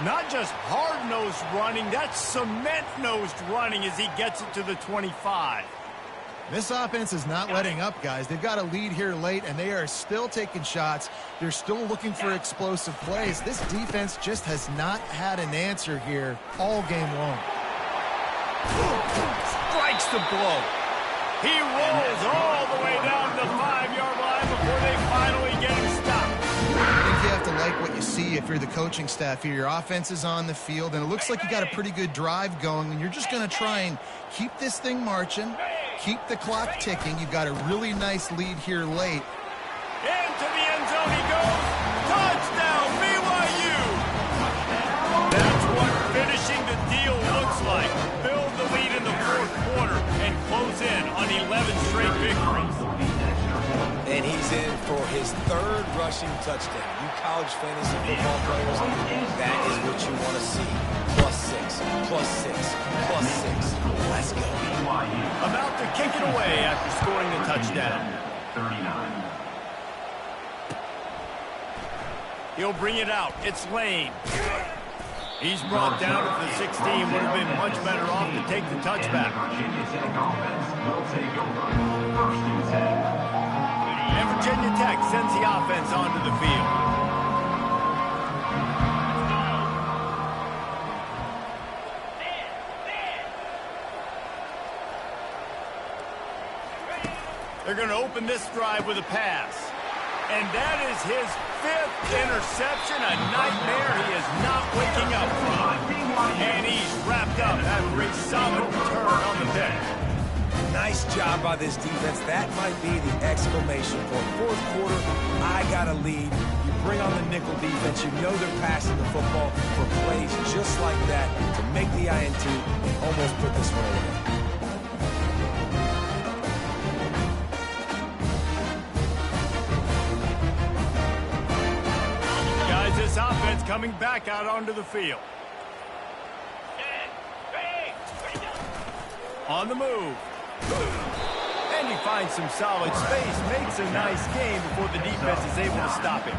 Not just hard-nosed running, that's cement-nosed running as he gets it to the 25. This offense is not letting up, guys. They've got a lead here late, and they are still taking shots. They're still looking for explosive plays. This defense just has not had an answer here all game long. Strikes the blow. He rolls all the way down the 5-yard line before they finally get him stopped. I think you have to like what you see if you're the coaching staff here. Your offense is on the field, and it looks like you got a pretty good drive going, and you're just going to try and keep this thing marching, keep the clock ticking. You've got a really nice lead here late. Into the end zone he goes. Touchdown, BYU! That's what finishing the deal looks like. Build the lead in the 4th quarter and close in on 11 straight victories. And he's in for his 3rd rushing touchdown. You college fantasy football players, that is what you want to see. +6, +6, +6. Let's go. About to kick it away after scoring the touchdown. 39. He'll bring it out. It's Lane. He's brought down at the 16. Would have been much better off to take the touchback. Virginia Tech offense will take over. 1st and 10. And Virginia Tech sends the offense onto the field. They're going to open this drive with a pass. And that is his 5th interception, a nightmare he is not waking up from. And he's wrapped up after a solid return on the pick. Nice job by this defense. That might be the exclamation point. 4th quarter, I got a lead. You bring on the nickel defense. You know they're passing the football for plays just like that to make the INT and almost put this one away. This offense coming back out onto the field. On the move. And he finds some solid space, makes a nice game before the defense is able to stop him.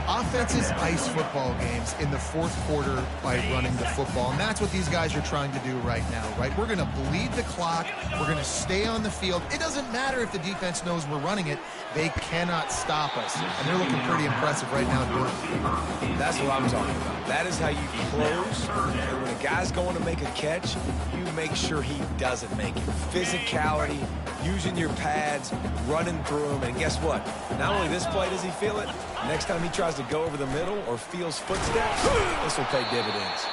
Offenses ice football games in the 4th quarter by running the football, and that's what these guys are trying to do right now, right? We're going to bleed the clock. We're going to stay on the field. It doesn't matter if the defense knows we're running it. They cannot stop us, and they're looking pretty impressive right now doing it. That's what I'm talking about. That is how you close. And when a guy's going to make a catch, you make sure he doesn't make it. Physicality, using your pads, running through them, and guess what? Not only this play does he feel it, next time he tries to go over the middle or feels footsteps, this will pay dividends.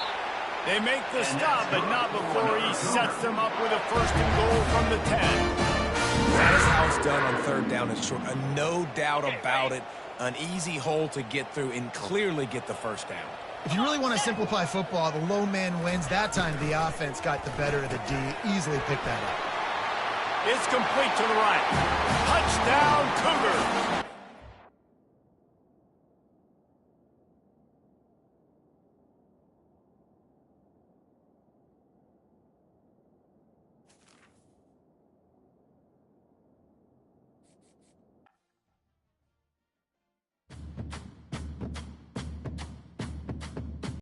They make the stop, but not before he sets them up with a 1st and goal from the 10. That is how it's done on 3rd down and short. No doubt about it. An easy hole to get through and clearly get the 1st down. If you really want to simplify football, the low man wins. That time the offense got the better of the D. Easily picked that up. It's complete to the right. Touchdown, Cougars.